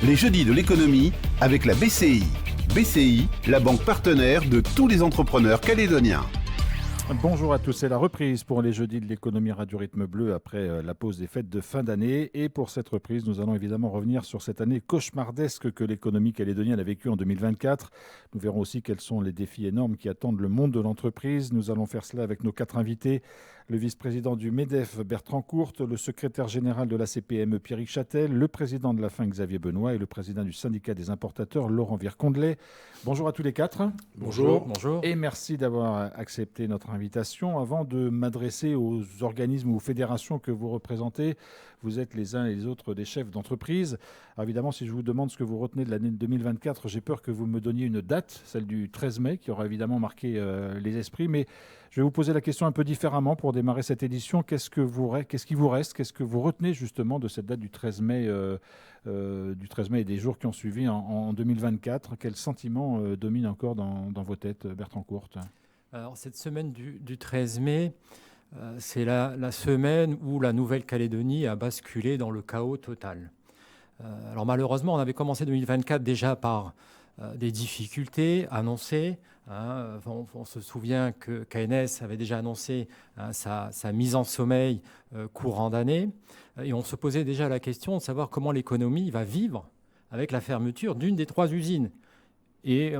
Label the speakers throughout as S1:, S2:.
S1: Les jeudis de l'économie avec la BCI. BCI, la banque partenaire de tous les entrepreneurs calédoniens.
S2: Bonjour à tous, c'est la reprise pour les jeudis de l'économie Radio Rythme Bleu après la pause des fêtes de fin d'année. Et pour cette reprise, nous allons évidemment revenir sur cette année cauchemardesque que l'économie calédonienne a vécue en 2024. Nous verrons aussi quels sont les défis énormes qui attendent le monde de l'entreprise. Nous allons faire cela avec nos 4 invités. Le vice-président du MEDEF, Bertrand Courte, le secrétaire général de la CPME, Pierrick Chatel, le président de la FIN, Xavier Benoît, et le président du syndicat des importateurs, Laurent Vircondelet. Bonjour à tous les 4.
S3: Bonjour.
S2: Et merci d'avoir accepté notre invitation. Avant de m'adresser aux organismes ou aux fédérations que vous représentez, vous êtes les uns et les autres des chefs d'entreprise. Alors évidemment, si je vous demande ce que vous retenez de l'année 2024, j'ai peur que vous me donniez une date, celle du 13 mai, qui aura évidemment marqué les esprits. Mais je vais vous poser la question un peu différemment pour démarrer cette édition. Qu'est-ce qui vous reste? Qu'est-ce que vous retenez justement de cette date du 13 mai, et des jours qui ont suivi en 2024? Quel sentiment domine encore dans vos têtes, Bertrand Courte?
S3: Alors, cette semaine du 13 mai, c'est la semaine où la Nouvelle-Calédonie a basculé dans le chaos total. Alors malheureusement, on avait commencé 2024 déjà par des difficultés annoncées. On se souvient que KNS avait déjà annoncé sa mise en sommeil courant d'année. Et on se posait déjà la question de savoir comment l'économie va vivre avec la fermeture d'une des 3 usines. Et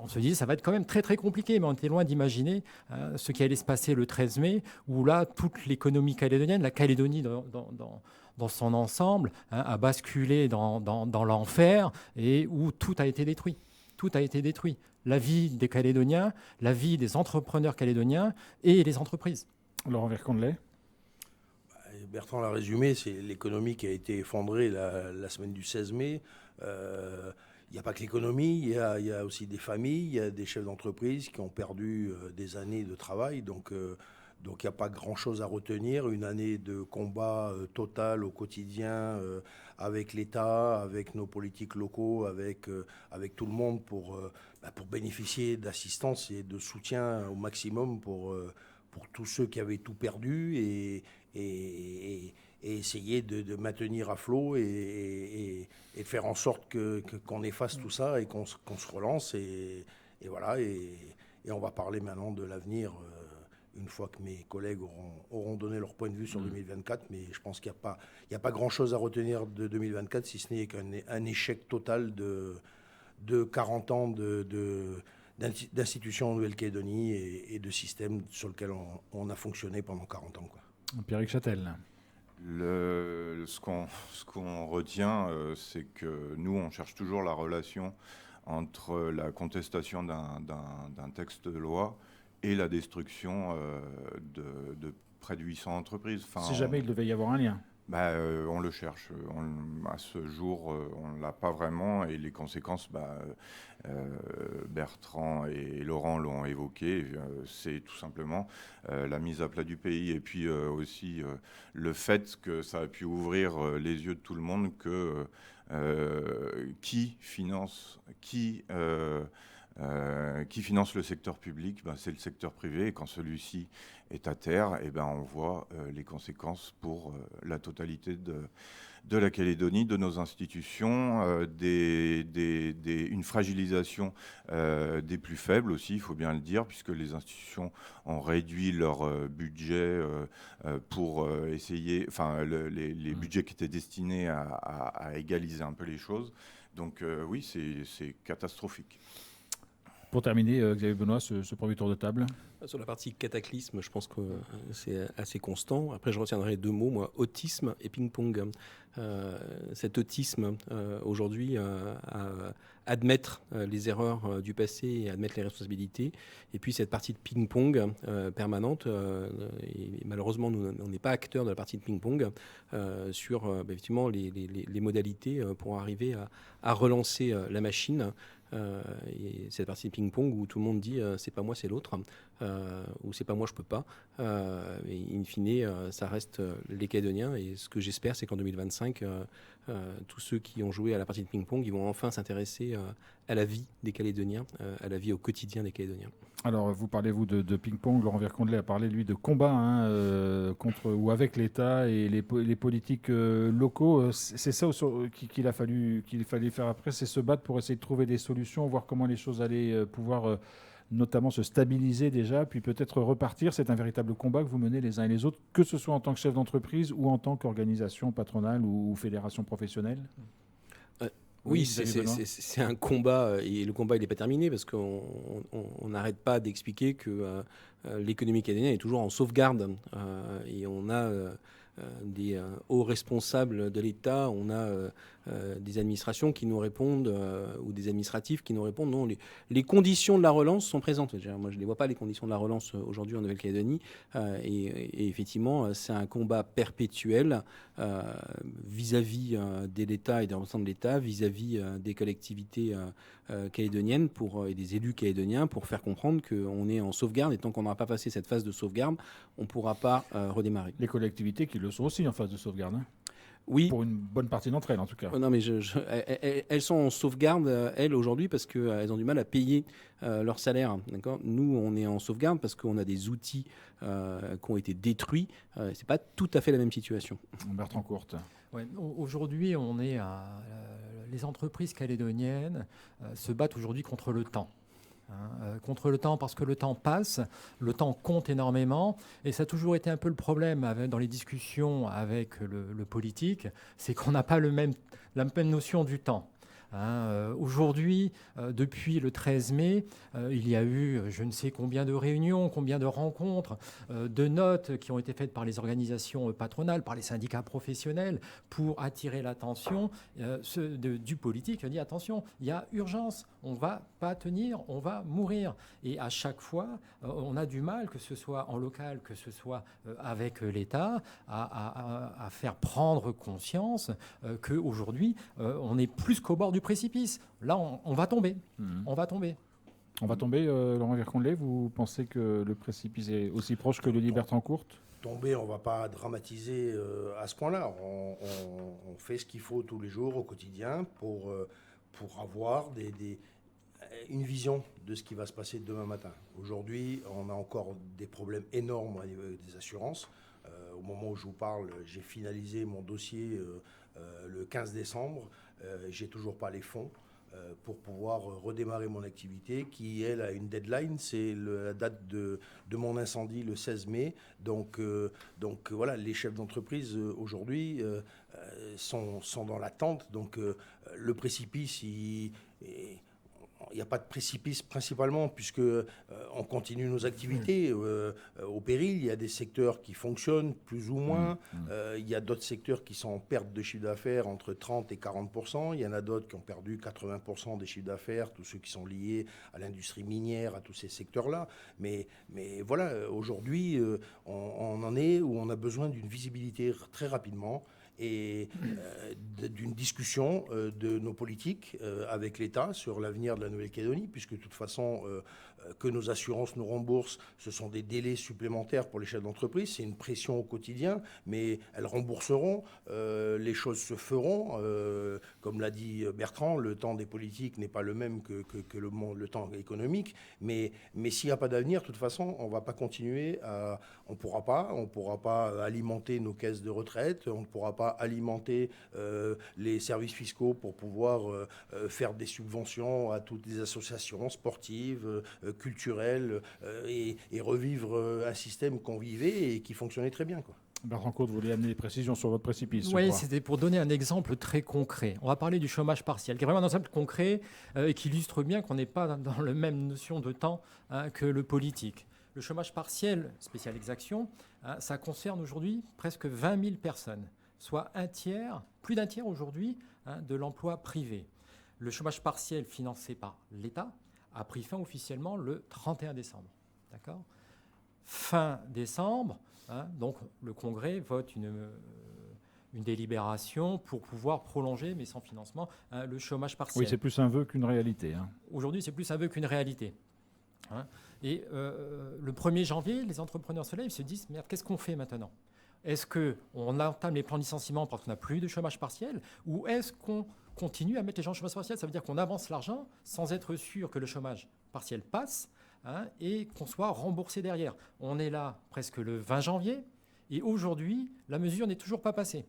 S3: on se disait ça va être quand même très très compliqué, mais on était loin d'imaginer ce qui allait se passer le 13 mai, où là, toute l'économie calédonienne, la Calédonie dans son ensemble, a basculé dans l'enfer et où tout a été détruit. Tout a été détruit. La vie des Calédoniens, la vie des entrepreneurs calédoniens et les entreprises.
S2: Laurent Vircondelet.
S4: Bertrand l'a résumé, c'est l'économie qui a été effondrée la semaine du 16 mai. Il n'y a pas que l'économie, il y a aussi des familles, il y a des chefs d'entreprise qui ont perdu des années de travail. Donc il n'y a pas grand-chose à retenir. Une année de combat total au quotidien avec l'État, avec nos politiques locaux, avec tout le monde pour bénéficier d'assistance et de soutien au maximum pour tous ceux qui avaient tout perdu et essayer de maintenir à flot et faire en sorte qu'on efface tout ça et qu'on se relance. Et voilà, et on va parler maintenant de l'avenir une fois que mes collègues auront donné leur point de vue sur 2024. Mais je pense qu'il n'y a pas grand-chose à retenir de 2024, si ce n'est qu'un échec total de 40 ans d'institutions en Nouvelle-Calédonie et de systèmes sur lesquels on a fonctionné pendant 40 ans.
S2: Pierrick Chatel.
S5: Ce qu'on retient, c'est que nous, on cherche toujours la relation entre la contestation d'un texte de loi et la destruction de près de 800 entreprises.
S2: Si jamais il devait y avoir un lien.
S5: On le cherche. À ce jour, on ne l'a pas vraiment. Et les conséquences, Bertrand et Laurent l'ont évoqué, c'est tout simplement la mise à plat du pays. Et puis aussi le fait que ça a pu ouvrir les yeux de tout le monde que qui finance le secteur public, c'est le secteur privé. Et quand celui-ci est à terre, on voit les conséquences pour la totalité de la Calédonie, de nos institutions, une fragilisation des plus faibles aussi, il faut bien le dire, puisque les institutions ont réduit leur budget pour essayer, les budgets qui étaient destinés à égaliser un peu les choses. Donc oui, c'est catastrophique.
S2: Pour terminer, Xavier Benoît, ce premier tour de table.
S6: Sur la partie cataclysme, je pense que c'est assez constant. Après, je retiendrai 2 mots, moi, autisme et ping-pong. Cet autisme, aujourd'hui, à admettre les erreurs du passé et admettre les responsabilités. Et puis, cette partie de ping-pong permanente. Et malheureusement, nous, on n'est pas acteurs de la partie de ping-pong sur effectivement les modalités pour arriver à relancer la machine. Et cette partie de ping-pong où tout le monde dit c'est pas moi, c'est l'autre. ou c'est pas moi, je peux pas. Et in fine, ça reste les Calédoniens. Et ce que j'espère, c'est qu'en 2025, tous ceux qui ont joué à la partie de ping-pong, ils vont enfin s'intéresser à la vie des Calédoniens, à la vie au quotidien des Calédoniens.
S2: Alors, vous parlez-vous de ping-pong. Laurent Vercondelet a parlé, lui, de combat contre ou avec l'État et les politiques locaux. C'est ça qu'il fallait faire après, c'est se battre pour essayer de trouver des solutions, voir comment les choses allaient pouvoir notamment se stabiliser déjà, puis peut-être repartir. C'est un véritable combat que vous menez les uns et les autres, que ce soit en tant que chef d'entreprise ou en tant qu'organisation patronale ou fédération professionnelle.
S6: Oui, c'est un combat, et le combat il n'est pas terminé parce qu'on n'arrête pas d'expliquer que l'économie calédonienne est toujours en sauvegarde, et on a des hauts responsables de l'État, on a des administrations qui nous répondent, ou des administratifs qui nous répondent non, les conditions de la relance sont présentes. Moi, je ne les vois pas, les conditions de la relance aujourd'hui en Nouvelle-Calédonie. Et effectivement, c'est un combat perpétuel vis-à-vis de l'État et des représentants de l'État, vis-à-vis des collectivités calédoniennes et des élus calédoniens pour faire comprendre qu'on est en sauvegarde. Et tant qu'on n'aura pas passé cette phase de sauvegarde, on ne pourra pas redémarrer.
S2: Les collectivités qui le sont aussi en phase de sauvegarde, hein.
S6: Oui.
S2: Pour une bonne partie d'entre elles, en tout cas.
S6: Non, mais elles sont en sauvegarde, elles, aujourd'hui, parce qu'elles ont du mal à payer leur salaire. D'accord ? Nous, on est en sauvegarde parce qu'on a des outils qui ont été détruits. Ce n'est pas tout à fait la même situation.
S2: Bertrand Courte.
S3: Ouais, aujourd'hui, les entreprises calédoniennes se battent aujourd'hui contre le temps. Contre le temps, parce que le temps passe, le temps compte énormément, et ça a toujours été un peu le problème dans les discussions avec le politique, c'est qu'on n'a pas la même notion du temps. Aujourd'hui, depuis le 13 mai, il y a eu je ne sais combien de réunions, combien de rencontres, de notes qui ont été faites par les organisations patronales, par les syndicats professionnels pour attirer l'attention du politique. On dit attention, il y a urgence, on ne va pas tenir, on va mourir. Et à chaque fois, on a du mal, que ce soit en local, que ce soit avec l'État, à faire prendre conscience qu'aujourd'hui, on est plus qu'au bord du précipice. Là, on va tomber. On va tomber.
S2: On va tomber, Laurent Vercondelet. Vous pensez que le précipice est aussi proche que le lit Bertrand Courte ?
S4: Tomber, on ne va pas dramatiser à ce point-là. On fait ce qu'il faut tous les jours, au quotidien, pour avoir une vision de ce qui va se passer demain matin. Aujourd'hui, on a encore des problèmes énormes au niveau des assurances. Au moment où je vous parle, j'ai finalisé mon dossier le 15 décembre. J'ai toujours pas les fonds pour pouvoir redémarrer mon activité qui, elle, a une deadline. C'est la date de mon incendie, le 16 mai. Donc voilà, les chefs d'entreprise aujourd'hui sont dans l'attente. Donc le précipice, il n'y a pas de précipice principalement puisque on continue nos activités au péril. Il y a des secteurs qui fonctionnent plus ou moins. Il y a d'autres secteurs qui sont en perte de chiffre d'affaires entre 30 et 40%. Il y en a d'autres qui ont perdu 80% des chiffres d'affaires, tous ceux qui sont liés à l'industrie minière, à tous ces secteurs-là. Mais voilà, aujourd'hui, on en est où on a besoin d'une visibilité très rapidement et d'une discussion de nos politiques avec l'État sur l'avenir de la Nouvelle-Calédonie, puisque de toute façon, que nos assurances nous remboursent, ce sont des délais supplémentaires pour les chefs d'entreprise, c'est une pression au quotidien, mais elles rembourseront, les choses se feront. Comme l'a dit Bertrand, le temps des politiques n'est pas le même que le temps économique, mais s'il n'y a pas d'avenir, de toute façon, on ne va pas continuer on ne pourra pas alimenter nos caisses de retraite, on ne pourra pas alimenter les services fiscaux pour pouvoir faire des subventions à toutes les associations sportives, culturelles et revivre un système qu'on vivait et qui fonctionnait très bien, quoi.
S2: Bertrand Courte, vous voulez amener des précisions sur votre précipice.
S3: Oui, c'était pour donner un exemple très concret. On va parler du chômage partiel, qui est vraiment un exemple concret et qui illustre bien qu'on n'est pas dans la même notion de temps que le politique. Le chômage partiel, spécial exaction, ça concerne aujourd'hui presque 20 000 personnes, soit plus d'un tiers aujourd'hui de l'emploi privé. Le chômage partiel financé par l'État a pris fin officiellement le 31 décembre. D'accord ? Fin décembre, donc le Congrès vote une délibération pour pouvoir prolonger, mais sans financement, le chômage partiel.
S2: Oui, c'est plus un vœu qu'une réalité.
S3: Aujourd'hui, c'est plus un vœu qu'une réalité. Hein. Et le 1er janvier, les entrepreneurs se lèvent, ils se disent, merde, qu'est-ce qu'on fait maintenant ? Est-ce qu'on entame les plans de licenciement parce qu'on n'a plus de chômage partiel, ou est-ce qu'on continue à mettre les gens au chômage partiel ? Ça veut dire qu'on avance l'argent sans être sûr que le chômage partiel passe, hein, et qu'on soit remboursé derrière. On est là presque le 20 janvier, et aujourd'hui, la mesure n'est toujours pas passée.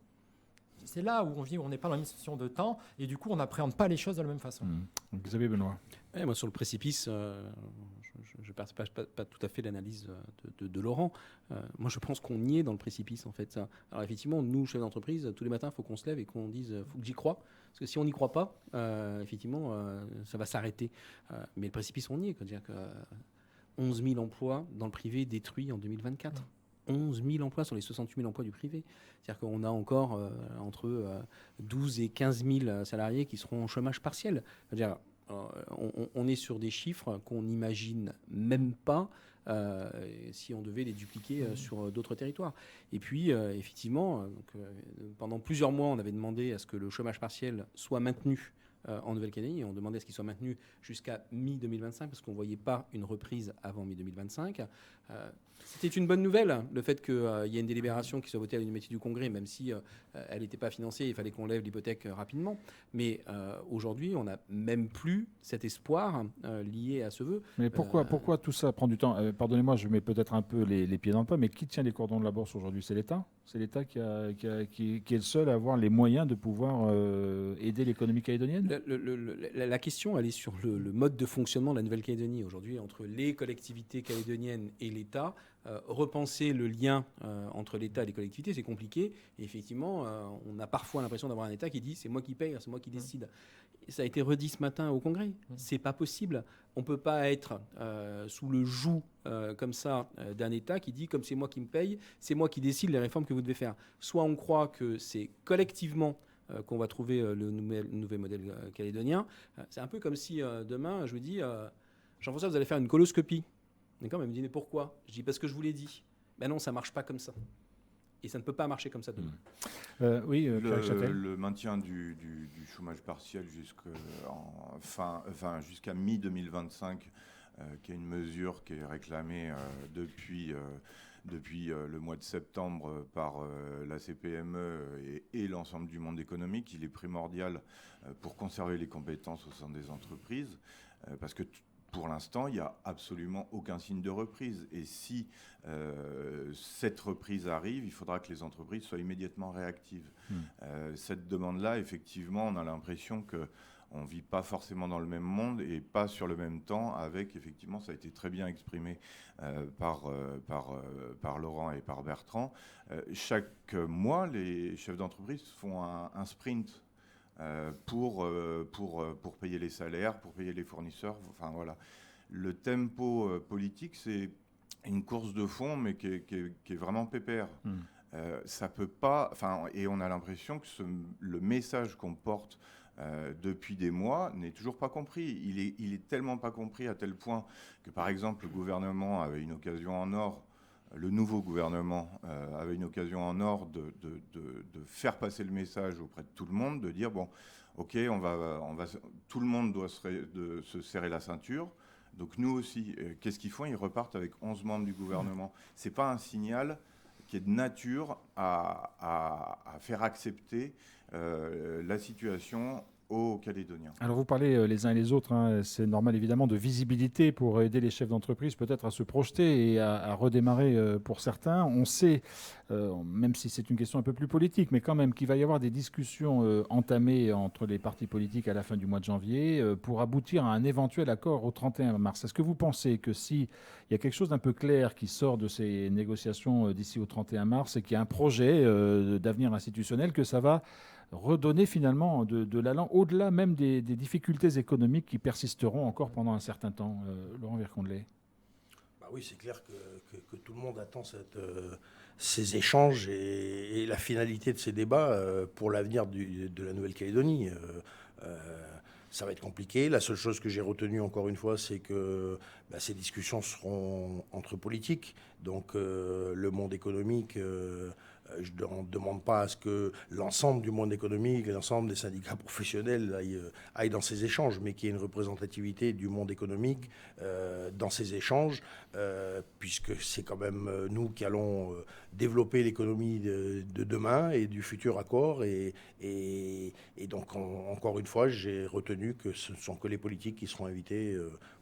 S3: C'est là où on vit, où on n'est pas dans une situation de temps, et du coup, on n'appréhende pas les choses de la même façon.
S2: Xavier Benoît.
S6: Ouais, moi, sur le précipice, je ne partage pas tout à fait l'analyse de Laurent. Moi, je pense qu'on y est dans le précipice, en fait. Alors, effectivement, nous, chefs d'entreprise, tous les matins, il faut qu'on se lève et qu'on dise « faut que j'y croie ». Parce que si on n'y croit pas, effectivement, ça va s'arrêter. Mais le précipice, on y est. C'est-à-dire que 11 000 emplois dans le privé détruits en 2024. 11 000 emplois sur les 68 000 emplois du privé. C'est-à-dire qu'on a encore entre 12 et 15 000 salariés qui seront en chômage partiel. C'est-à-dire, on est sur des chiffres qu'on n'imagine même pas si on devait les dupliquer sur d'autres territoires. Et puis, effectivement, pendant plusieurs mois, on avait demandé à ce que le chômage partiel soit maintenu en Nouvelle-Calédonie. On demandait à ce qu'il soit maintenu jusqu'à mi-2025 parce qu'on ne voyait pas une reprise avant mi-2025. C'était une bonne nouvelle, le fait qu'il y ait une délibération qui soit votée à l'unanimité du Congrès, même si elle n'était pas financée, il fallait qu'on lève l'hypothèque rapidement. Mais aujourd'hui, on n'a même plus cet espoir lié à ce vœu.
S2: Mais pourquoi tout ça prend du temps ? Pardonnez-moi, je mets peut-être un peu les pieds dans le plat, mais qui tient les cordons de la bourse aujourd'hui ? C'est l'État ? C'est l'État qui est le seul à avoir les moyens de pouvoir aider l'économie calédonienne ?
S6: La question, elle est sur le mode de fonctionnement de la Nouvelle-Calédonie aujourd'hui, entre les collectivités calédoniennes et l'État. Repenser le lien entre l'État et les collectivités, c'est compliqué. Et effectivement, on a parfois l'impression d'avoir un État qui dit c'est moi qui paye, c'est moi qui décide. Et ça a été redit ce matin au Congrès. C'est pas possible. On peut pas être sous le joug comme ça d'un État qui dit comme c'est moi qui me paye, c'est moi qui décide les réformes que vous devez faire. Soit on croit que c'est collectivement qu'on va trouver le nouvel modèle calédonien. C'est un peu comme si demain, je vous dis, Jean-François, vous allez faire une coloscopie. D'accord, mais il me dit, mais pourquoi ? Je dis, parce que je vous l'ai dit. Ben non, ça ne marche pas comme ça. Et ça ne peut pas marcher comme ça demain.
S2: Oui,
S5: le maintien du chômage partiel jusqu'à mi-2025, qui est une mesure qui est réclamée depuis le mois de septembre par la CPME et l'ensemble du monde économique. Il est primordial pour conserver les compétences au sein des entreprises, parce que pour l'instant, il n'y a absolument aucun signe de reprise. Et si cette reprise arrive, il faudra que les entreprises soient immédiatement réactives. Cette demande-là, effectivement, on a l'impression qu'on ne vit pas forcément dans le même monde et pas sur le même temps avec, effectivement, ça a été très bien exprimé par Laurent et par Bertrand. Chaque mois, les chefs d'entreprise font un sprint pour payer les salaires, pour payer les fournisseurs. Enfin voilà, le tempo politique, c'est une course de fond, mais qui est vraiment pépère. Ça peut pas. Enfin, et on a l'impression que le message qu'on porte depuis des mois n'est toujours pas compris. Il est tellement pas compris à tel point que, par exemple, le gouvernement avait une occasion en or. Le nouveau gouvernement avait une occasion en or de faire passer le message auprès de tout le monde, de dire bon, ok, tout le monde doit se serrer la ceinture. Donc nous aussi, qu'est-ce qu'ils font ? Ils repartent avec 11 membres du gouvernement. C'est pas un signal qui est de nature à faire accepter la situation aux Calédoniens.
S2: Alors vous parlez les uns et les autres, hein, c'est normal évidemment, de visibilité pour aider les chefs d'entreprise peut-être à se projeter et à redémarrer pour certains. On sait, même si c'est une question un peu plus politique, mais quand même qu'il va y avoir des discussions entamées entre les partis politiques à la fin du mois de janvier pour aboutir à un éventuel accord au 31 mars. Est-ce que vous pensez que s'il y a quelque chose d'un peu clair qui sort de ces négociations d'ici au 31 mars et qu'il y a un projet d'avenir institutionnel, que ça va redonner finalement de l'allant au-delà même des difficultés économiques qui persisteront encore pendant un certain temps. Laurent Vircondelet.
S4: Oui, c'est clair que tout le monde attend ces échanges et la finalité de ces débats pour l'avenir de la Nouvelle-Calédonie. Ça va être compliqué. La seule chose que j'ai retenue encore une fois, c'est que ces discussions seront entre politiques. Donc le monde économique Je ne demande pas à ce que l'ensemble du monde économique et l'ensemble des syndicats professionnels aillent dans ces échanges, mais qu'il y ait une représentativité du monde économique dans ces échanges, puisque c'est quand même nous qui allons développer l'économie de demain et du futur accord. Et donc, encore une fois, j'ai retenu que ce ne sont que les politiques qui seront invités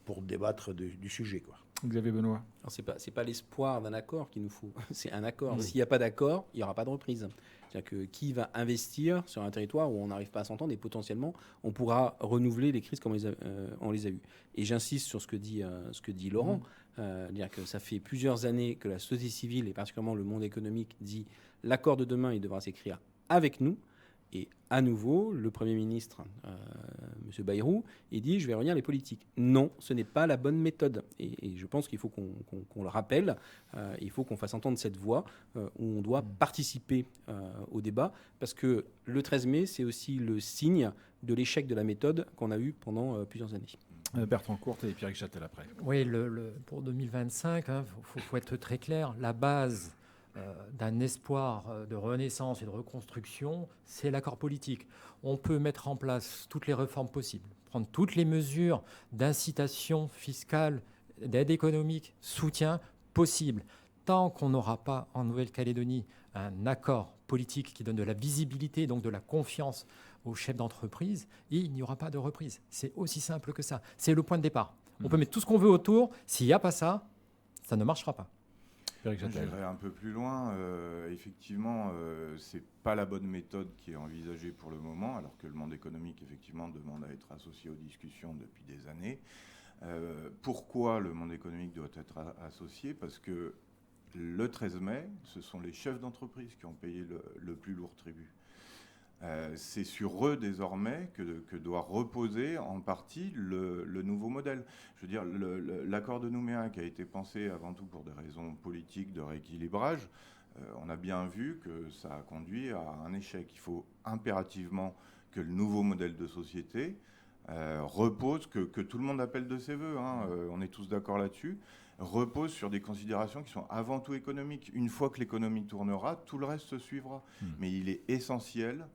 S4: pour débattre du sujet, quoi.
S2: Xavier Benoît.
S6: Alors c'est pas l'espoir d'un accord qu'il nous faut, c'est un accord. S'il n'y a pas d'accord, il n'y aura pas de reprise. C'est-à-dire que qui va investir sur un territoire où on n'arrive pas à s'entendre et potentiellement on pourra renouveler les crises comme on les a eues. Et j'insiste sur ce que dit Laurent, dire que ça fait plusieurs années que la société civile et particulièrement le monde économique dit l'accord de demain il devra s'écrire avec nous. Et à nouveau, le Premier ministre, M. Bayrou, il dit « je vais revenir les politiques ». Non, ce n'est pas la bonne méthode. Et je pense qu'il faut qu'on le rappelle. Il faut qu'on fasse entendre cette voix où on doit participer au débat. Parce que le 13 mai, c'est aussi le signe de l'échec de la méthode qu'on a eu pendant plusieurs années.
S2: Bertrand Courte et Pierre Châtel après.
S3: Oui, pour 2025, faut être très clair. La base d'un espoir de renaissance et de reconstruction, c'est l'accord politique. On peut mettre en place toutes les réformes possibles, prendre toutes les mesures d'incitation fiscale, d'aide économique, soutien possible. Tant qu'on n'aura pas en Nouvelle-Calédonie un accord politique qui donne de la visibilité, donc de la confiance aux chefs d'entreprise, il n'y aura pas de reprise. C'est aussi simple que ça. C'est le point de départ. On peut mettre tout ce qu'on veut autour. S'il n'y a pas ça, ça ne marchera pas.
S5: J'irai un peu plus loin. Effectivement, c'est pas la bonne méthode qui est envisagée pour le moment, alors que le monde économique, effectivement, demande à être associé aux discussions depuis des années. Pourquoi le monde économique doit être associé ? Parce que le 13 mai, ce sont les chefs d'entreprise qui ont payé le plus lourd tribut. C'est sur eux désormais que doit reposer en partie le nouveau modèle. Je veux dire, l'accord de Nouméa qui a été pensé avant tout pour des raisons politiques de rééquilibrage, on a bien vu que ça a conduit à un échec. Il faut impérativement que le nouveau modèle de société repose, que tout le monde appelle de ses voeux, on est tous d'accord là-dessus, repose sur des considérations qui sont avant tout économiques. Une fois que l'économie tournera, tout le reste se suivra. Mais il est essentiel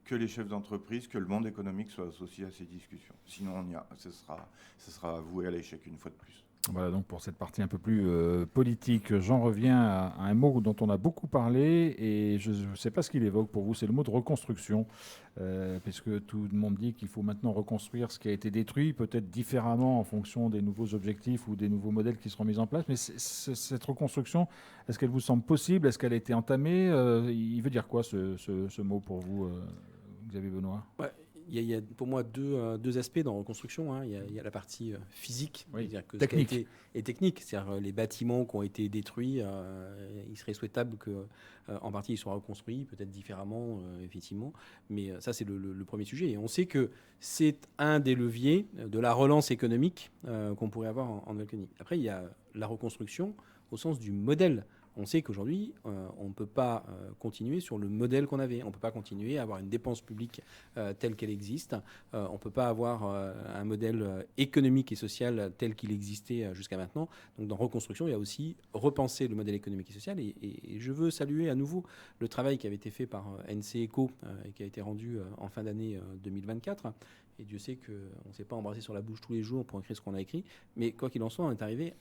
S5: que les chefs d'entreprise, que le monde économique soit associé à ces discussions. Sinon, ce sera voué à l'échec une fois de plus.
S2: Voilà donc pour cette partie un peu plus politique. J'en reviens à un mot dont on a beaucoup parlé et je ne sais pas ce qu'il évoque pour vous, c'est le mot de reconstruction. Puisque tout le monde dit qu'il faut maintenant reconstruire ce qui a été détruit, peut-être différemment en fonction des nouveaux objectifs ou des nouveaux modèles qui seront mis en place. Mais cette reconstruction, est-ce qu'elle vous semble possible ? Est-ce qu'elle a été entamée ? Il veut dire quoi ce mot pour vous, Xavier Benoît ?
S6: Ouais. Il y a pour moi deux aspects dans la reconstruction. Il y a la partie physique, c'est-à-dire que
S2: technique.
S6: Ce qui a été, et technique, c'est-à-dire les bâtiments qui ont été détruits. Il serait souhaitable qu'en partie ils soient reconstruits, peut-être différemment, effectivement. Mais ça, c'est le premier sujet. Et on sait que c'est un des leviers de la relance économique qu'on pourrait avoir en Nouvelle-Calédonie. Après, il y a la reconstruction au sens du modèle. On sait qu'aujourd'hui, on ne peut pas continuer sur le modèle qu'on avait. On ne peut pas continuer à avoir une dépense publique telle qu'elle existe. On ne peut pas avoir un modèle économique et social tel qu'il existait jusqu'à maintenant. Donc, dans reconstruction, il y a aussi repenser le modèle économique et social. Et je veux saluer à nouveau le travail qui avait été fait par NC Eco et qui a été rendu en fin d'année 2024. Et Dieu sait qu'on ne s'est pas embrassé sur la bouche tous les jours pour écrire ce qu'on a écrit. Mais quoi qu'il en soit, on est arrivé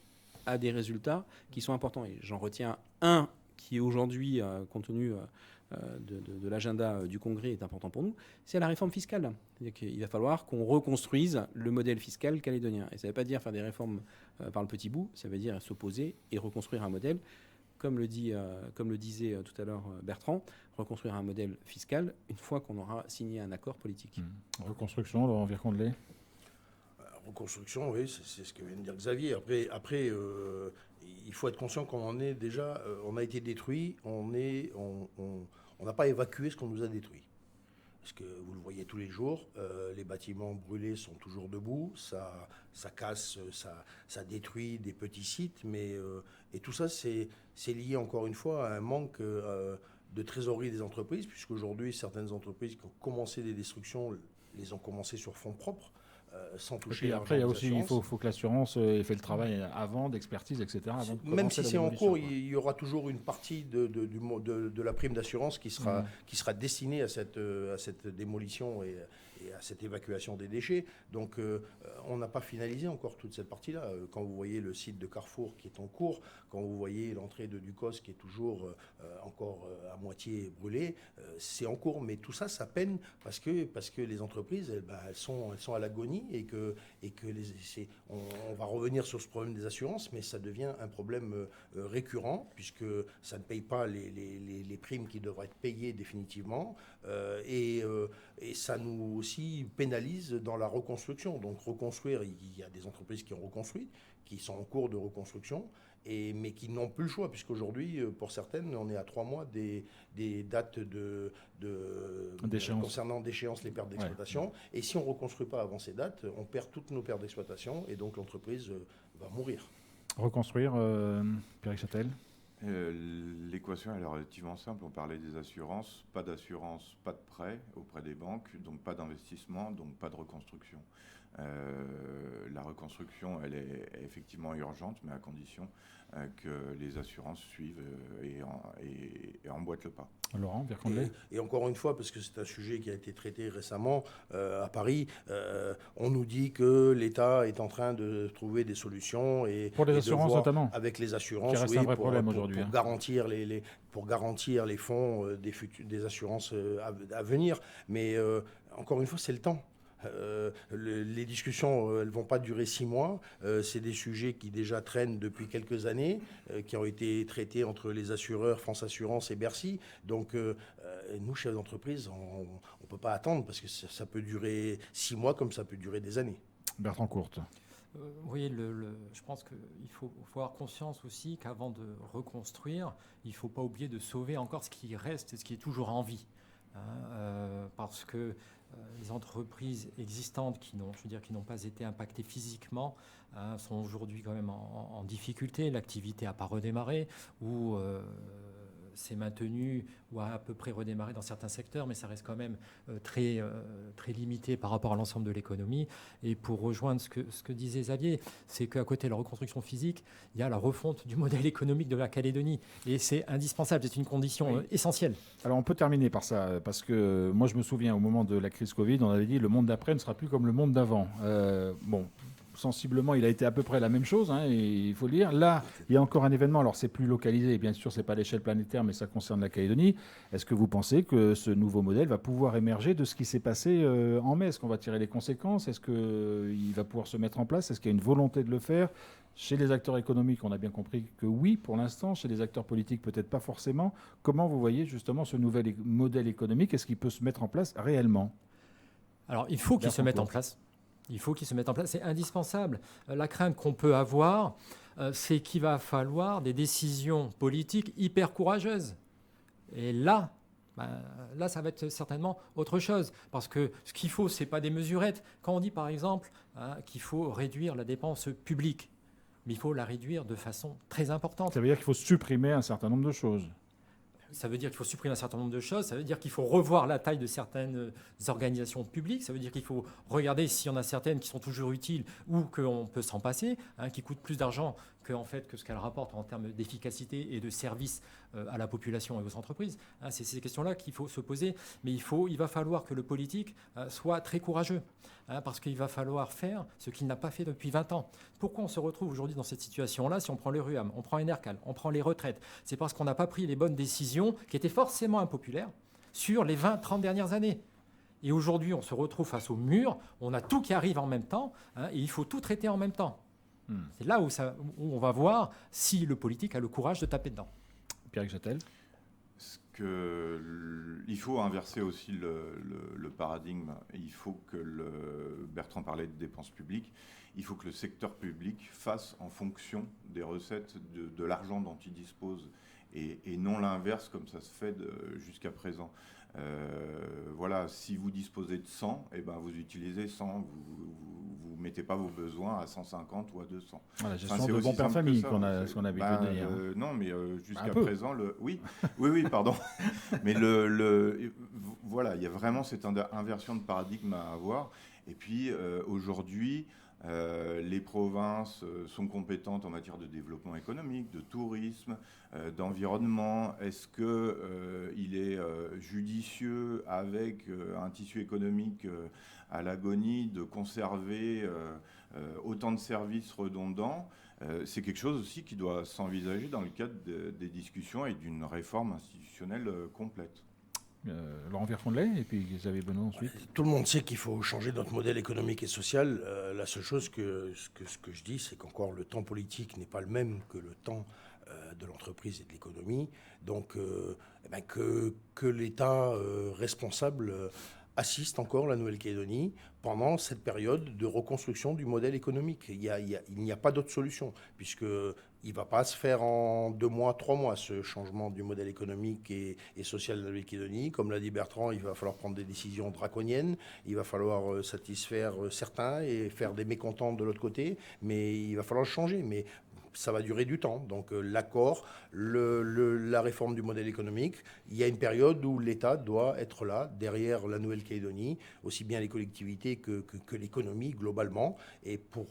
S6: à des résultats qui sont importants. Et j'en retiens un qui est aujourd'hui, compte tenu de l'agenda du Congrès, est important pour nous, c'est la réforme fiscale. C'est-à-dire qu'il va falloir qu'on reconstruise le modèle fiscal calédonien. Et ça ne veut pas dire faire des réformes par le petit bout, ça veut dire s'opposer et reconstruire un modèle. Comme le disait tout à l'heure Bertrand, reconstruire un modèle fiscal une fois qu'on aura signé un accord politique.
S2: Reconstruction, Laurent Vircondelet.
S4: Reconstruction, oui, c'est ce que vient de dire Xavier. Après, il faut être conscient qu'on en est déjà, on a été détruit, on n'a pas évacué ce qu'on nous a détruit. Parce que vous le voyez tous les jours, les bâtiments brûlés sont toujours debout, ça casse, ça détruit des petits sites, et tout ça, c'est lié encore une fois à un manque de trésorerie des entreprises, puisqu'aujourd'hui, certaines entreprises qui ont commencé des destructions les ont commencées sur fonds propres. sans
S2: Et
S4: toucher
S2: puis
S4: l'argent
S2: après, il y a
S4: des
S2: aussi, il
S4: assurances.
S2: faut que l'assurance ait fait le travail avant, d'expertise, etc. avant de
S4: Même
S2: commencer
S4: si
S2: la
S4: c'est en
S2: démolition,
S4: cours,
S2: quoi.
S4: il y aura toujours une partie de la prime d'assurance qui sera destinée à cette démolition et à cette évacuation des déchets. Donc on n'a pas finalisé encore toute cette partie-là. Quand vous voyez le site de Carrefour qui est en cours, quand vous voyez l'entrée de Ducos qui est toujours encore à moitié brûlée, c'est en cours. Mais tout ça, ça peine parce que les entreprises, elles sont à l'agonie et que on va revenir sur ce problème des assurances, mais ça devient un problème récurrent puisque ça ne paye pas les primes qui devraient être payées définitivement et ça nous aussi pénalise dans la reconstruction. Donc reconstruire, il y a des entreprises qui ont reconstruit, qui sont en cours de reconstruction, mais qui n'ont plus le choix, puisqu'aujourd'hui, pour certaines, on est à 3 mois des dates concernant d'échéance les pertes d'exploitation. Ouais. Et si on ne reconstruit pas avant ces dates, on perd toutes nos pertes d'exploitation et donc l'entreprise va mourir.
S2: Reconstruire, Pierre Châtel.
S5: L'équation elle est relativement simple. On parlait des assurances, pas d'assurance, pas de prêt auprès des banques, donc pas d'investissement, donc pas de reconstruction. La reconstruction, elle est effectivement urgente, mais à condition que les assurances suivent et emboîtent le pas.
S2: Laurent Vercandlet.
S4: Et encore une fois, parce que c'est un sujet qui a été traité récemment à Paris, on nous dit que l'État est en train de trouver des solutions
S2: pour les assurances notamment,
S4: avec les assurances,
S2: qui reste un vrai problème aujourd'hui,
S4: pour garantir les fonds des assurances à venir. Mais encore une fois, c'est le temps. Les discussions, elles ne vont pas durer 6 mois. C'est des sujets qui déjà traînent depuis quelques années, qui ont été traités entre les assureurs, France Assurance et Bercy. Donc, nous, chefs d'entreprise, on ne peut pas attendre parce que ça peut durer 6 mois comme ça peut durer des années.
S2: Bertrand Courte.
S3: Oui, je pense qu'il faut avoir conscience aussi qu'avant de reconstruire, il ne faut pas oublier de sauver encore ce qui reste et ce qui est toujours en vie. Parce que les entreprises existantes qui n'ont pas été impactées physiquement sont aujourd'hui quand même en difficulté. L'activité n'a pas redémarré ou s'est maintenue ou a à peu près redémarré dans certains secteurs, mais ça reste quand même très limité par rapport à l'ensemble de l'économie. Et pour rejoindre ce que disait Xavier, c'est qu'à côté de la reconstruction physique, il y a la refonte du modèle économique de la Calédonie. Et c'est indispensable, c'est une condition essentielle.
S2: Alors on peut terminer par ça, parce que moi je me souviens au moment de la crise Covid, on avait dit le monde d'après ne sera plus comme le monde d'avant. Sensiblement, il a été à peu près la même chose, et il faut le dire. Là, il y a encore un événement, alors c'est plus localisé, bien sûr, c'est pas à l'échelle planétaire, mais ça concerne la Calédonie. Est-ce que vous pensez que ce nouveau modèle va pouvoir émerger de ce qui s'est passé en mai ? Est-ce qu'on va tirer les conséquences ? Est-ce qu'il va pouvoir se mettre en place ? Est-ce qu'il y a une volonté de le faire ? Chez les acteurs économiques, on a bien compris que oui, pour l'instant. Chez les acteurs politiques, peut-être pas forcément. Comment vous voyez justement ce nouvel modèle économique ? Est-ce qu'il peut se mettre en place réellement ?
S3: Alors, il faut qu'il se mette en place. Il faut qu'il se mette en place, c'est indispensable. La crainte qu'on peut avoir, c'est qu'il va falloir des décisions politiques hyper courageuses. Et là, ça va être certainement autre chose. Parce que ce qu'il faut, ce n'est pas des mesurettes. Quand on dit par exemple qu'il faut réduire la dépense publique, mais il faut la réduire de façon très importante.
S2: Ça veut dire qu'il faut supprimer un certain nombre de choses.
S3: Ça veut dire qu'il faut supprimer un certain nombre de choses, ça veut dire qu'il faut revoir la taille de certaines organisations publiques, ça veut dire qu'il faut regarder s'il y en a certaines qui sont toujours utiles ou qu'on peut s'en passer, qui coûtent plus d'argent que ce qu'elles rapportent en termes d'efficacité et de service à la population et aux entreprises. C'est ces questions-là qu'il faut se poser, mais il va falloir que le politique soit très courageux, parce qu'il va falloir faire ce qu'il n'a pas fait depuis 20 ans. Pourquoi on se retrouve aujourd'hui dans cette situation-là si on prend le RUAM, on prend Enercal, on prend les retraites ? C'est parce qu'on n'a pas pris les bonnes décisions qui étaient forcément impopulaires sur les 20-30 dernières années. Et aujourd'hui, on se retrouve face au mur, on a tout qui arrive en même temps, et il faut tout traiter en même temps. C'est là où on va voir si le politique a le courage de taper dedans.
S2: Pierre Châtel.
S5: Il faut inverser aussi le paradigme. Il faut que Bertrand parlait de dépenses publiques. Il faut que le secteur public fasse en fonction des recettes de l'argent dont il dispose et non l'inverse comme ça se fait jusqu'à présent. Voilà, si vous disposez de 100, eh ben, vous utilisez 100, vous ne mettez pas vos besoins à 150 ou à 200.
S2: Voilà, gestion de bon père famille qu'on a habitué de dire.
S5: Non, mais jusqu'à
S2: peu.
S5: présent, oui, pardon. Mais voilà, il y a vraiment cette inversion de paradigme à avoir. Et puis, aujourd'hui, les provinces sont compétentes en matière de développement économique, de tourisme, d'environnement. Est-ce qu'il est judicieux, avec un tissu économique à l'agonie, de conserver autant de services redondants? C'est quelque chose aussi qui doit s'envisager dans le cadre des discussions et d'une réforme institutionnelle complète.
S2: Laurent Vierfondelet et puis Xavier Benoît ensuite.
S4: Tout le monde sait qu'il faut changer notre modèle économique et social. La seule chose que je dis, c'est qu'encore le temps politique n'est pas le même que le temps de l'entreprise et de l'économie. Donc que l'État responsable assiste encore la Nouvelle-Calédonie pendant cette période de reconstruction du modèle économique. Il n'y a pas d'autre solution, puisqu'il ne va pas se faire en 2 mois, 3 mois, ce changement du modèle économique et social de la Nouvelle-Calédonie. Comme l'a dit Bertrand, il va falloir prendre des décisions draconiennes, il va falloir satisfaire certains et faire des mécontents de l'autre côté, mais il va falloir changer. Mais ça va durer du temps. Donc l'accord, la réforme du modèle économique, il y a une période où l'État doit être là, derrière la Nouvelle-Calédonie, aussi bien les collectivités que l'économie globalement, et pour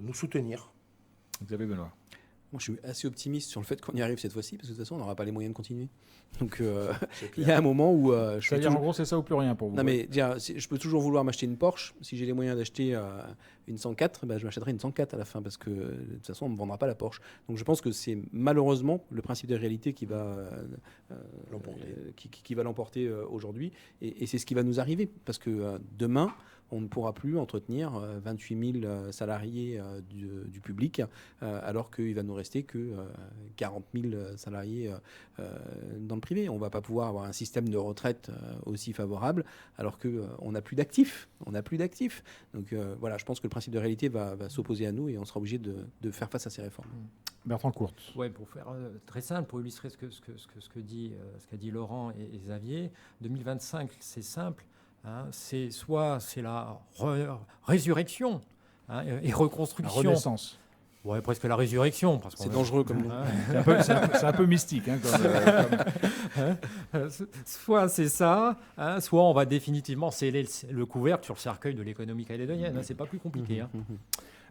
S4: nous soutenir.
S2: Xavier Benoît.
S6: Moi, je suis assez optimiste sur le fait qu'on y arrive cette fois-ci, parce que de toute façon, on n'aura pas les moyens de continuer. Donc, il y a un moment où...
S2: C'est-à-dire, en gros, c'est ça ou plus rien pour vous?
S6: Non, mais je peux toujours vouloir m'acheter une Porsche. Si j'ai les moyens d'acheter une 104, je m'achèterai une 104 à la fin, parce que de toute façon, on ne me vendra pas la Porsche. Donc, je pense que c'est malheureusement le principe de réalité qui va l'emporter aujourd'hui. Et c'est ce qui va nous arriver, parce que demain... on ne pourra plus entretenir 28 000 salariés du public, alors qu'il va nous rester que 40 000 salariés dans le privé. On ne va pas pouvoir avoir un système de retraite aussi favorable, alors qu'on n'a plus d'actifs. Donc voilà, je pense que le principe de réalité va s'opposer à nous et on sera obligé de faire face à ces réformes.
S2: Bertrand Courte.
S3: Ouais, pour faire très simple, pour illustrer ce qu'a dit Laurent et Xavier, 2025, c'est simple. C'est la résurrection et reconstruction.
S2: La renaissance.
S3: Ouais, presque la résurrection.
S6: C'est dangereux comme nom.
S2: C'est un peu mystique.
S3: Soit c'est ça, soit on va définitivement sceller le couvercle sur le cercueil de l'économie calédonienne. C'est pas plus compliqué.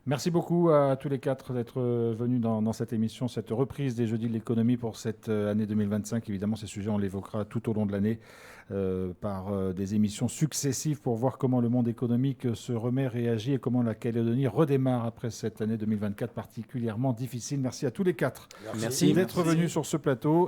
S2: Merci beaucoup à tous les 4 d'être venus dans cette émission, cette reprise des Jeudis de l'économie pour cette année 2025. Évidemment, ces sujets, on l'évoquera tout au long de l'année par des émissions successives pour voir comment le monde économique se remet, réagit et comment la Calédonie redémarre après cette année 2024 particulièrement difficile. Merci à tous les 4
S6: Merci
S2: d'être venus sur ce plateau.